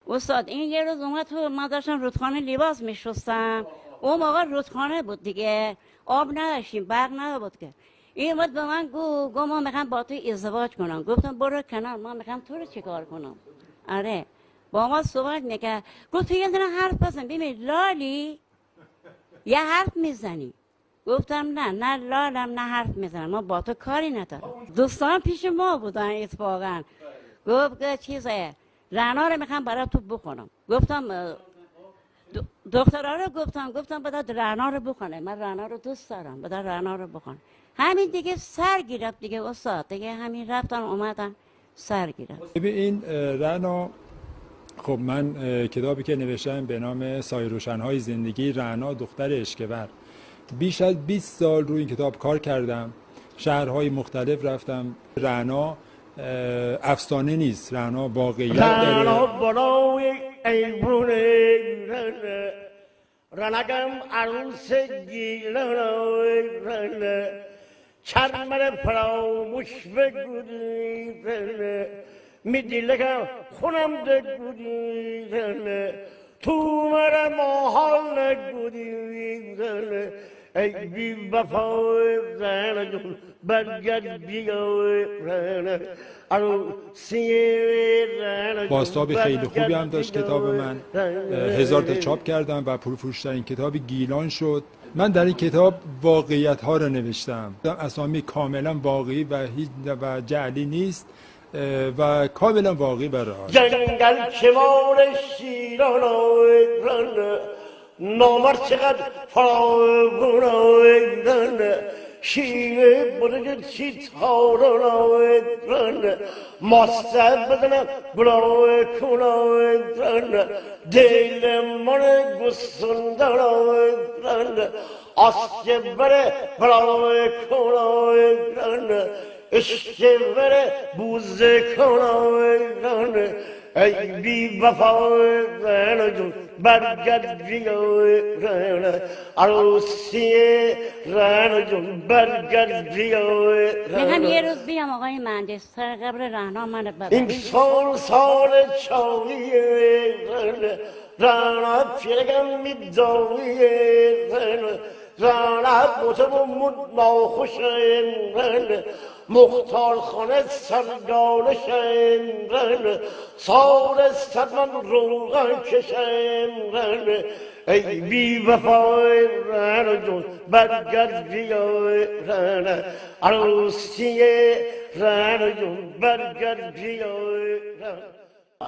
استاد این یه روز اومد تو، من داشتم رودخانه لباس میشستم، اون موقع رودخانه بود دیگه، آب نداشتیم، برق نبود که. این اومد به من گو ما میخوام با تو ازدواج کنم. گفتم برو کنار، ما میخوام تو رو چیکار کنم. آره با ما صحبت میکرد. گفت تو یه دونه حرف بزن ببین لالی یه حرف میزنی. گفتم نه لالم نه حرف میزنم، ما با تو کاری ندارم. دوستان پیش ما بودن اتفاقا. گفت چیزه رعنا رو میخوام برای تو بخونم. گفتم دخترها رو گفتم بذار رعنا رو بخونه، من رعنا رو دوست دارم، بذار رعنا رو بخون. همین دیگه سر گرفت دیگه استاد، دیگه همین رفتن اومدن سر گرفت. ببین این رعنا، خب من کتابی که نوشتم به نام سایه روشن‌های زندگی رعنا دختر اشکبر، بیش از 20 سال روی این کتاب کار کردم، شهرهای مختلف رفتم. رعنا افسانه نیست، رعنا واقعیت داره. رنگم عروس گیلانه چرمر فراموش بگودی میدیلگم خونم دگودی تو مرا محال نگودی ای بی وفای زن جون برگرد بیای بازتاب خیلی خوبی هم داشت کتاب من، 1000 تا چاپ کردم و پرفروش‌ترین کتاب گیلان شد. من در این کتاب واقعیت ها رو نوشتم، اسامی کاملا واقعی و جعلی نیست و کاملا واقعی و رئال. جنگل شمار شیران نامرد چقدر فراغون شیره برگه چی تاران ماستر بزنم گلای کنان دل من گسندان آسکه بره برای کنان عشق بره بوزه کنان ای بی وفای زن جون برگرد بیای عروسی زن جون برگرد بیای. میگم یه روز بیام آقای مهندس سر قبر رعنا منو ببر. این سال چاویه رعنا پیرگم میداویه رعنا بوته مود ناخوشه مختار خانه سرگانشم سال صد من روغن کشم ای بی وفای رعنا جون برگرد بیای عروسی رعنا جون برگرد بیای.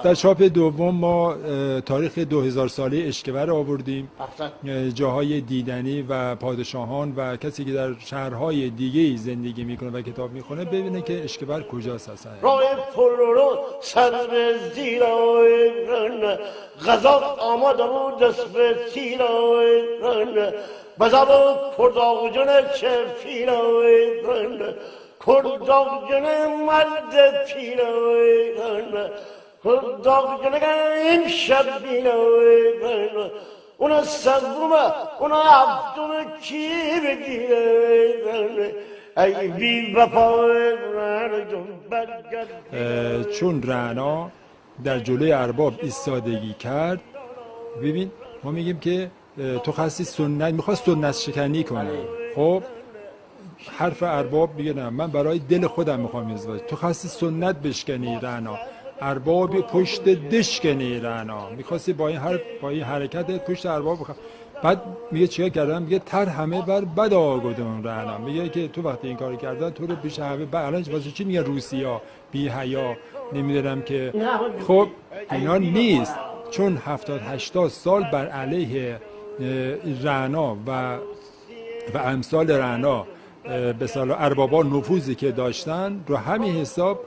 در چاپ دوم ما تاریخ 2000 ساله اشکبر رو آوردیم، جاهای دیدنی و پادشاهان و کسی که در شهرهای دیگه زندگی میکنه و کتاب میخونه ببینه که اشکبر کجاست اصلا. راه پر رو سر زیرای غذا آماده بود دست به تیرای بزا کرداغ جن چه پیرای کرداغ جن مرد پیرای کرداغ جن این شب بینای اونا سبومه اونا عبدومه کی بگیره ای بی وفای رعنا جون برگرد. چون رعنا در جلوی ارباب ایستادگی کرد، ببین ما میگیم که تو خواستی سنت، میخواست سنت شکنی کنه، خب حرف ارباب میگه نه من برای دل خودم میخوام ازدواج، تو خواستی سنت بشکنی رعنا، ارباب پشت دشکنی رعنا، میخواستی با این حرکت پشت ارباب بخوام. بعد میگه چیکار کردن؟ میگه تر همه بر بد آگدون رعنا، میگه که تو وقتی این کار کردن تو رو پیش همه الان واسه چی میگن روسیا بی حیا نمیدونم که. خب اینا نیست، چون 70-80 سال بر علیه رعنا و امثال رعنا به اصطلاح اربابا نفوذی که داشتن رو همین حساب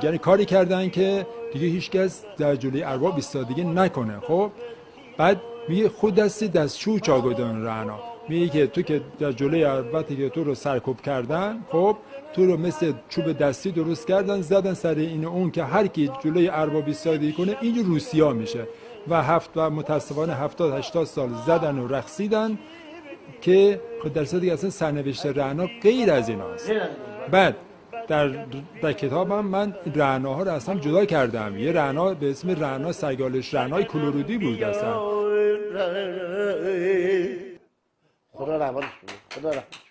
یعنی کاری کردن که دیگه هیچ کس در جلوی ارباب ایستادگی نکنه. خب بعد میگه خود دستی دستشو چاگودان رعنا، میگه که تو که در جلوی وقتی که تو رو سرکوب کردن، خب تو رو مثل چوب دستی درست کردن زدن سر این اون که هر کی جلوی ارباب ایستادگی کنه اینجور روسیا میشه و متاسفانه 70-80 سال زدن و رقصیدن که خود در صورتی که اصلا سرنوشت رعنا غیر از ایناست. بعد در کتابم من رعناها رو اصلا جدا کردم. یه رعنا به اسم رعنا سگالش، رعنای کلورودی بود اصلا. خدا رحمتش کنه، خدا رحمتش